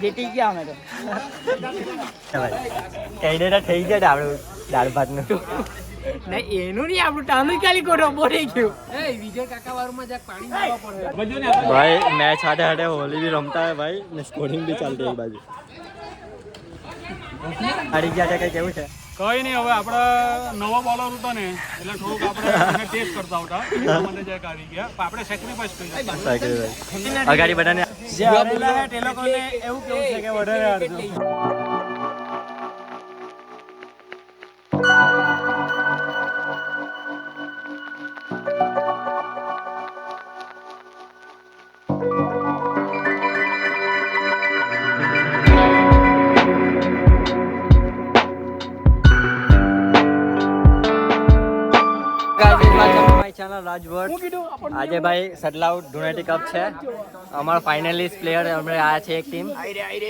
જીતી ગયા અમે તો. કેનેડા થઈ ગયા આપણું દાળ ભાતનું. નહીં એનું નહીં આપણું ટાણું કાલી કોડો બોલી ગયું. ભાઈ મેચ હાથે હાથે હોલી બી રમતા હોય ભાઈ ને સ્કોરિંગ બી ચાલતી એક બાજુ. હારી ગયા છે કઈ કેવું છે? કઈ નહીં, હવે આપડા નવા બોલર હતા ને એટલે થોડુંક આપણે ટેસ્ટ કરતા હતા મને જે કાઢી ગયા પણ આપણે સેક્રિફાઈસ કરી અગાડી બધાને જે હારેલા હે તે લોકોને એવું કેવું છે કે વધારે હારજો. આજે ભાઈ સડલાઉ ડુનેટી કપ છે. અમારો ફાઇનલિસ્ટ પ્લેયર અમે આ છે એક ટીમ,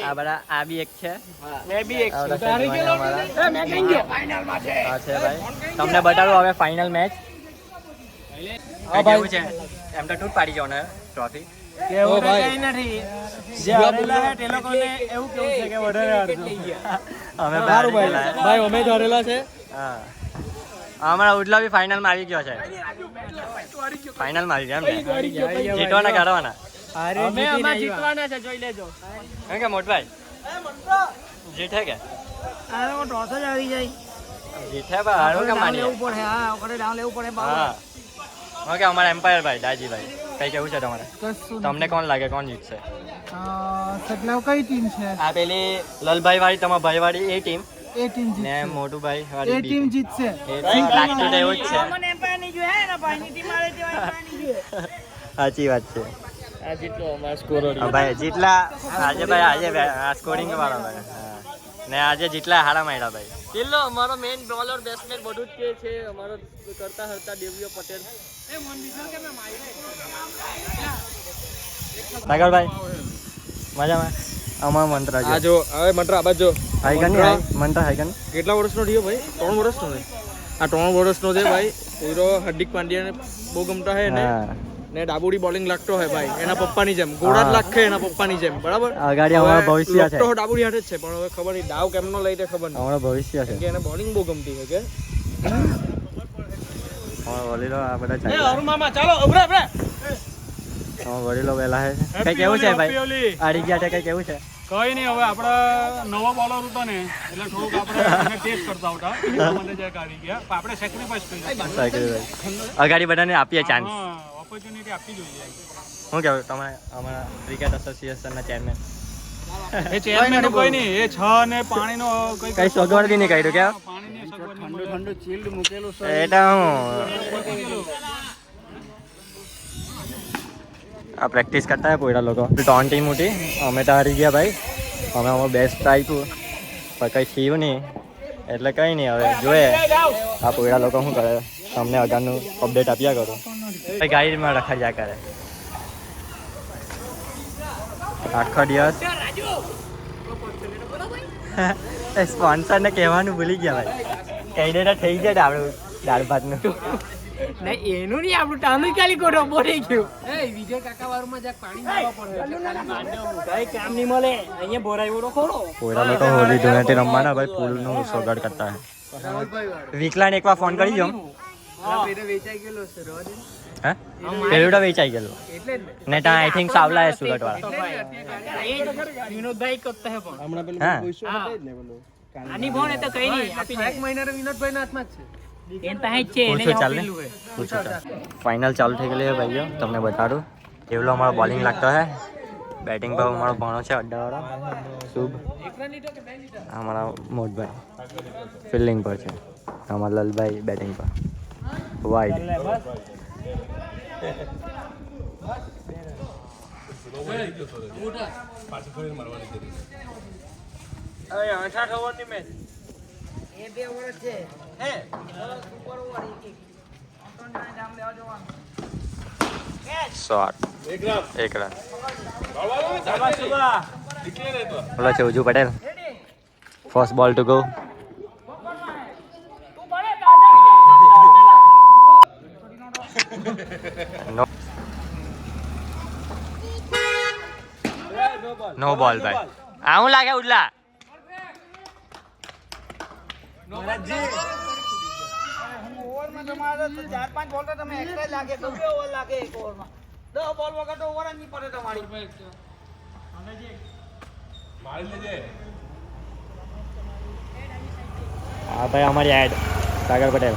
આ બધા આ બી એક છે, મેં બી એક આ છે ભાઈ. તમને બતાડું હવે ફાઇનલ મેચ કેવું છે. એમ તો તૂટ પાડી જાવ ને ટ્રોફી. કેવું કઈ નથી, જે હારેલા હે તે લોકોને એવું કેવું છે કે વધારે હારજો. અમે ભાઈ અમે જ હારેલા છે. હા અમારા ઉડલા બી ફાઇનલ માં આવી ગયો છે. ફાઇનલ માં આવી ગયા એમ ને? જીતવાના કાઢવાના અમે અમાર જીતવાના છે, જોઈ લેજો. કેમ કે મોટભાઈ જીતે કે આનો ટોસ જ આવી જાય. જીતે પણ હારું કેમ માની? લેવું પડે. હા ઓકડે ડાઉન લેવું પડે. હા ઓકે. અમારા એમ્પાયર ભાઈ દાજીભાઈ કઈ કેવું છે તમારે? તમને કોણ લાગે કોણ જીતશે? સડલાઉ કઈ ટીમ છે? આ પેલી લલભાઈ વાળી તમારા ભાઈ વાળી એ ટીમ એ ટીમ ને મોટુભાઈ વાળી એ ટીમ જીતશે. લાગતું તો એવું જ છે. મને એમ્પાયર નહીં જોઈએ હે ને ભાઈ ની ટીમ આલે તેવા એમ્પાયર નહીં જોઈએ. સાચી વાત છે. આ જીતલો અમાર સ્કોરર. હા ભાઈ જેટલા આજે ભાઈ આજે આ સ્કોરિંગ વાળો ભાઈ. હા ને આજે જેટલા હારા માર્યા ભાઈ. કિલ્લો અમારો મેઇન બોલર બેટ્સમેન બધું જ કે છે અમારો કરતા હરતા દેવ્યો પટેલ. એ મન બીજો કે મે માર્યો. સાગરભાઈ મજામાં? અમાર મંત્ર આ જો હવે મંત્ર આ બાજુ હાઈકન મંત્ર હાઈકન કેટલા વર્ષનો થયો ભાઈ? 3 વર્ષનો છે. આ 3 વર્ષનો છે ભાઈ. પૂરો હાર્દિક પાંડ્યાને બહુ ગમતા હે ને ને ડાબુડી બોલિંગ લાગતો હે ભાઈ એના પપ્પાની જેમ. ગોળા જ લાગે એના પપ્પાની જેમ. બરાબર. અગાડી અમારો ભવિષ્ય છે. તો ડાબુડી હાથે જ છે પણ હવે ખબર નહીં દાવ કેમનો લઈ તે ખબર નહીં. અમારો ભવિષ્ય છે કે એને બોલિંગ બહુ ગમતી છે કે અમારો વડીલો આ બધા એ ચાલે. અરુણ મામા ચાલો ઉભરા ઉભરા. અમારો વડીલો વેલા છે. કઈ કેવું છે ભાઈ? હારી ગયા છે કઈ કેવું છે? કઈ નહીં, હવે આપડા નવા બોલર હતા ને એટલે થોડુંક આપણે ટેસ્ટ કરતા હતા મને જે કાઢી ગયા પણ આપણે સેક્રિફાઈસ કરી અગાડી બધાને આપીએ ચાન્સ. ઓપોર્ચ્યુનિટી આપવી જોઈએ. શું કહેવું તમે અમારા ક્રિકેટ એસોસિએશનના ચેરમેન? એ ચેરમેન કોઈ નહીં, એ છ ને પાણીનો કઈ સગવડ બી નહીં કર્યું કે પાણીની સગવડ ઠંડુ ચીલ્ડ મૂકેલું છે. એટલે હું આ પ્રેક્ટિસ કરતા હોય પોયડા લોકો. ત્રણ ટીમ મોટી અમે તો હારી ગયા ભાઈ. અમે અમારું બેસ્ટ આપ્યું પણ કંઈ થયું નહીં એટલે કંઈ નહીં. હવે જોઈએ આ પોયડા લોકો શું કરે. તમને અગારનું અપડેટ આપ્યા કરો. ગાઈડમાં રખાડ્યા કરે આખો દિવસ. સ્પોન્સરને કહેવાનું ભૂલી ગયા ભાઈ. કેનેડા થઈ ગયા આપણું દાળ ભાતનું. નહીં એનું નહીં આપણું ટાણું કાલી કોડો બોલી ગયું. વિજય કાકા વાળુમાં જ્યાં પાણી નાખવા પડે. કઈ કામ નહીં મળે અહીંયા ભરાયું ખોડો. પોયડા લોકો હોલી ધૂળેટી રમવાના ભાઈ પુલનું સોગાડ કરતા હોય. વિકલાને એકવાર ફોન કરી જો. વેચાઈ ગયેલો છે રોજ. હે પેલું વેચાઈ ગયેલું ને ત્યાં આઈ થિંક સાવલા હે સુરત વાળા. વિનોદભાઈ કરતા હે પણ હમણાં પેલું હા આની ભણ એ તો કઈ નહીં આપી દે. એક મહિના વિનોદભાઈ ના હાથમાં જ છે. એન પાસે જ છે એને પૂછો ચાલ ને. આપેલું હે. પૂછો ચાલ. ફાઇનલ ચાલુ થઈ ગયેલી છે ભાઈઓ. તમને બતાડું એવલો અમારો બોલિંગ લાગતો હે. બેટિંગ પર અમારો ભણો છે અડ્ડાવાળો શુભ. અમારા મોટભાઈ ફિલ્ડિંગ પર છે. અમારા લલભાઈ બેટિંગ પર વાઇડ. એ 2 વર્ષ છે હે સુપર ઓવર એક નામ લેવા જવાનું. શોટ એક રન. બોલો છે ઉજુ પટેલ. ફર્સ્ટ બોલ ટુ ગો. નો બોલ ભાઈ. આવું લાગે ઉડલા ઓવરમાં તમારે તો 4-5 બોલ તો તમે એક્સ્ટ્રા લાગે તો 2 ઓવર લાગે એક ઓવરમાં 10 બોલ વગર તો ઓવર જ નહીં પડે તમારી હા ભાઈ અમારી એડ Sagar Patel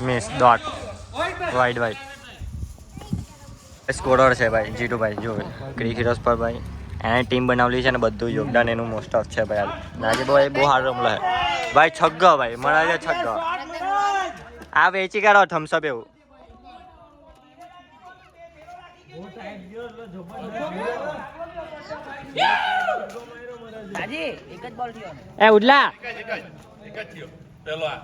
miss dot wide scorer છે ભાઈ જીતુભાઈ જો ક્રિક હીરોઝ પર ભાઈ એને ટીમ બનાવેલી છે ને બધું યોગદાન એનું મોસ્ટ ઓફ છે ભાઈ નાજે ભાઈ બહુ સારું રમલો છે ભાઈ છગ્ગો ભાઈ મળે છે છગ્ગો આ વેચી કાઢો થમ્સઅપ એવું હાજી એક જ બોલ થયો એ ઉડલા પેલો આ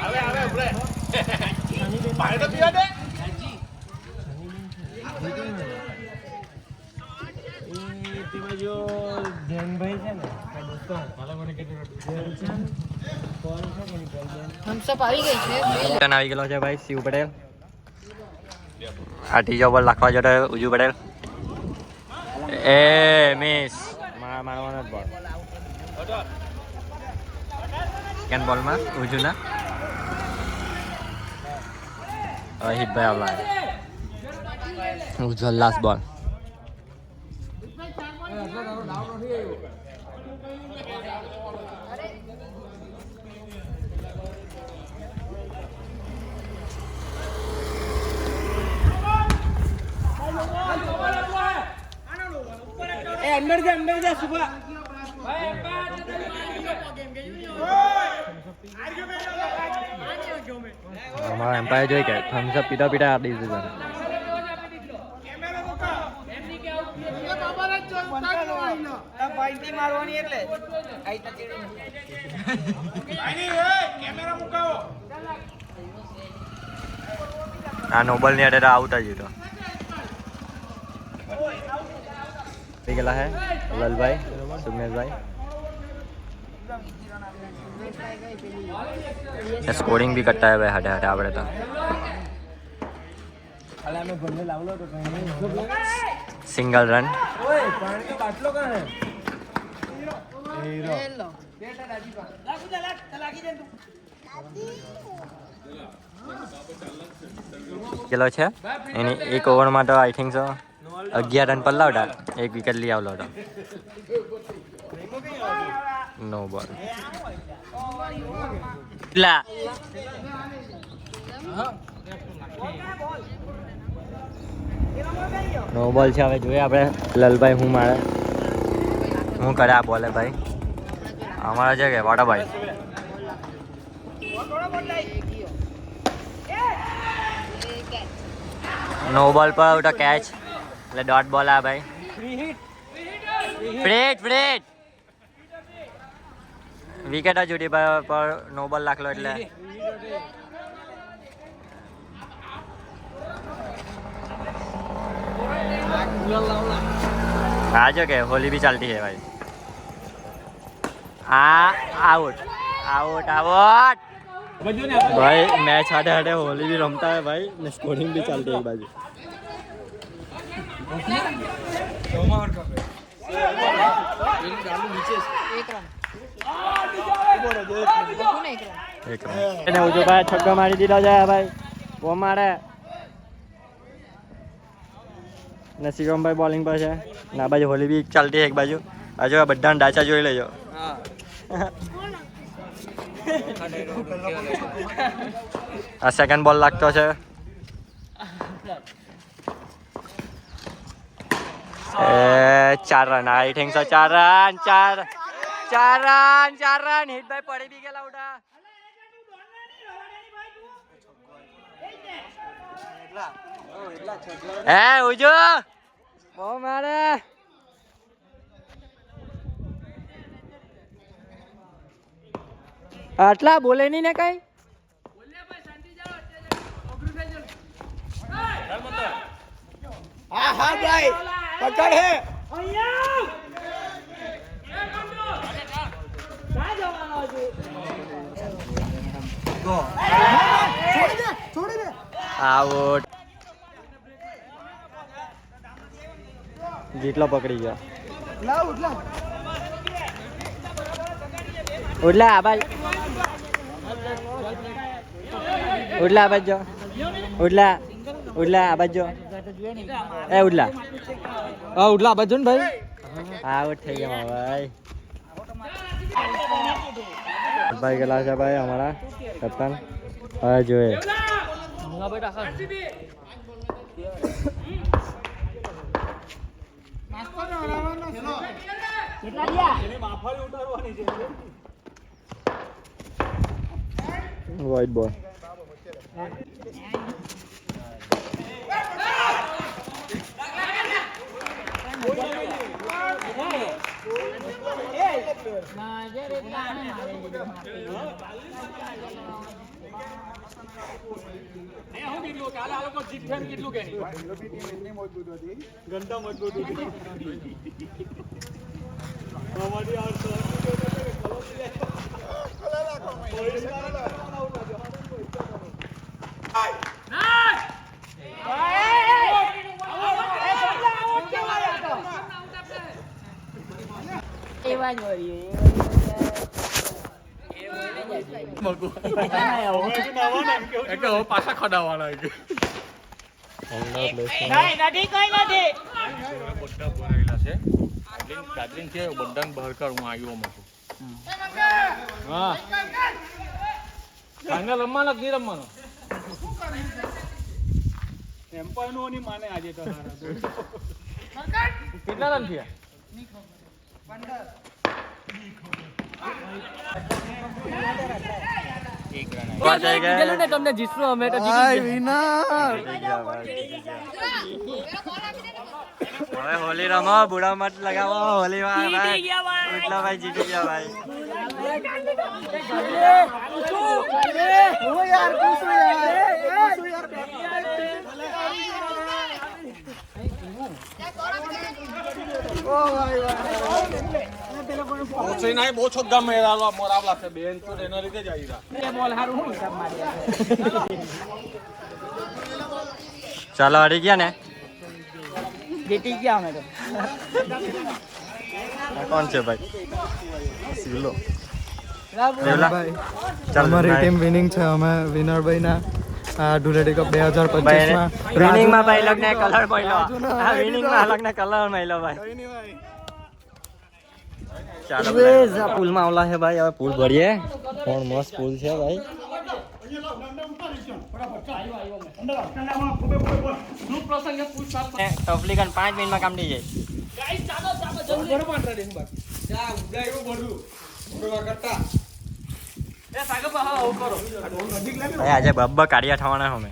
આવે ઉભરે પાણી તો પીવા દે થમ્સઅપ આવી ગઈ છે આવી ગયેલો છે ભાઈ શિવ પટેલ આ ત્રીજો બોલ નાખવા જતો ઉજુ પટેલ એ મિસ મારવાનો જ બોલ સેકન્ડ બોલમાં ઉજુના હિતભાઈ આવલા ઉજ્જવલ લાસ્ટ બોલ अंदर जा सुबह અમારા એમ્પાયર જોઈ કે થમ્સઅપ પીતા પીતા આ ડિસિઝન મારવાની એટલે આ નોબલ ની અડે આઉટ જ તો गला है लल भाई सुमेश भाई स्कोरिंग भी करता है भाई हटे हटे आवड़े तो सिंगल रन ચલો છે એની એક ઓવરમાં તો આઈ થિંક સો 11 રન પર લાવતા એક વિકેટ લઈ આવલો હતો નો બોલ લા નો બોલ છે હવે જોઈએ આપણે લલભાઈ હું મારે હું કરે આ બોલે ભાઈ અમારા છે કે વાડાભાઈ નો બોલ પર ઉઠા કેચ એટલે ડોટ બોલ આ ભાઈ ફ્રેટ વિકેટ જ ઉડી પર નો બોલ લાખલો એટલે आज के होली भी चलती है भाई आउट आउट आउट भाई मैच हाटे हाटे होली भी रमता है भाई ने स्कोरिंग भी चलती है एक बाजू एक रन उजो भाई छक्का मारी दीधा जाए भाई वो मारे ને શિવમભાઈ બોલિંગ પર છે ના બાજુ હોલી બી ચાલતી એક બાજુ હજુ આ બધાને ડાચા જોઈ લેજો આ સેકન્ડ બોલ લાગતો છે એ 4 run I think so 4 run હિતભાઈ પડી બી ગયેલા ઉડા હે ઉજો ઓ મારે આટલા બોલે નહીં ને કઈ હા હા ભાઈ પકડ હે આઉટ. જેટલો પકડી ગયો. ઉડલા આ બાજુ. ઉડલા આ બાજુ. ઉડલા આ બાજુ. એ ઉડલા. હા ઉડલા બાજુ ને ભાઈ. આઉટ થઈ ગયા ભાઈ. ભાઈ ગયેલા છે ભાઈ અમારા કપ્તાન. હવે જોઈએ. વ્હાઈટ બોલ. પાછા ખડાવવાના બધા ભરેલા છે. દાર્જિલિંગ છે બધાને બહાર કર હું આવ્યો છું. હા ફાઇનલ રમવાનો કે નહીં રમવાનો? એમ્પાયરનો ની માને આજે તો કેટલા રન થયા? તમને જીતશું અમે તો હવે હોલી રમો. બુડા મત લગાવો હોલી માં ભાઈ. એટલા ભાઈ જીતી ગયા ભાઈ. નહીં બહુ છોકરા મેળા મોરાવલા છે બેન તો એના લીધે જ આવી ચાલો હરી ગયા ને. જીતી ગયા અમે તો. આ કોણ છે ભાઈ? સિલો. અમારી ટીમ વિનિંગ છે. અમે વિનર ભાઈના ધૂળેટી કપ 2025 માં વિનિંગ માં ભાઈ લગને કલર મળ્યો. આ વિનિંગ માં લગને કલર મળ્યો ભાઈ. ચાલો પુલ માં આવલા છે ભાઈ. હવે પુલ ભરીએ. કોણ મસ્ત પુલ છે ભાઈ. ટોપલીગન 5 મિનિટમાં કામ થઈ જાય. ભાઈ આજે બબ્બા કાઢ્યા થવાના અમે.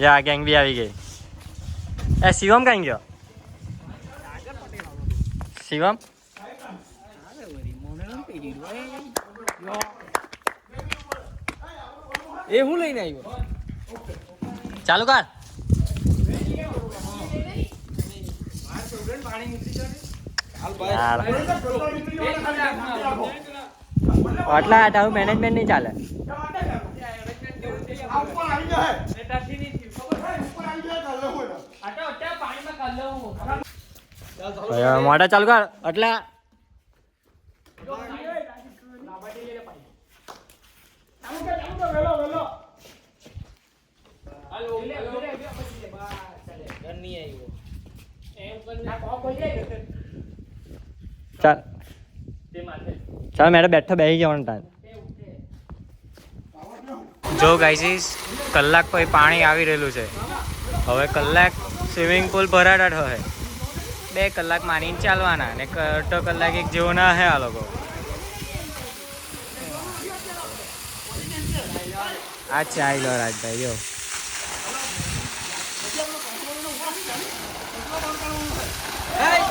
યા ગેંગ બી આવી ગઈ. એ શિવમ કઈ ગયો? શિવમ એ હું લઈને આવ્યો. ચાલુ કર. આટલા તારું મેનેજમેન્ટ નહીં ચાલે. મોટા ચાલુ કર. આટલા ચાલ ચાલ મેડમ બેઠો બેસી જવાનો ટાઈમ. જો ગાઈઝીસ કલાક પછી પાણી આવી રહેલું છે. હવે કલાક સ્વિમિંગ પુલ ભરાડા થશે. 2 કલાક મારીને ચાલવાના ને અડધો કલાક એક જેવો ના હે આ લોકો. આ ચાલ્યો રાજભાઈ જો. Hey!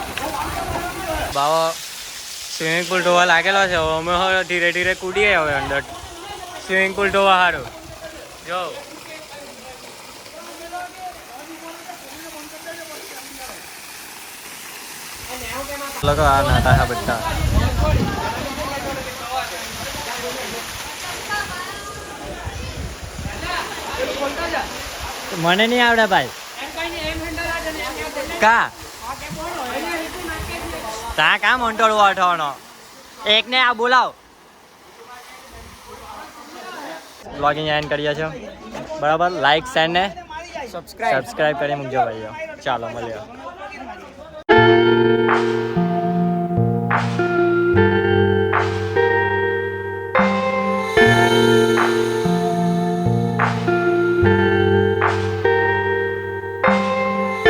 બાવો સ્વિમિંગ પુલ ધોવા લાગેલો છે હવે અમે હવે ધીરે ધીરે કૂદીએ હવે અંદર સ્વિમિંગ પુલ ધોવા સારું જો લોકો આ નાતા હા બધા મને નહીં આવડે ભાઈ કા તા કા મોન્ટોળ વાઠવાનો એક ને આ બોલાવ બ્લોગિંગ એન્ડ કરીએ છો બરાબર લાઈક શેર ને સબસ્ક્રાઇબ કરી મૂકજો ભાઈઓ ચાલો મળીએ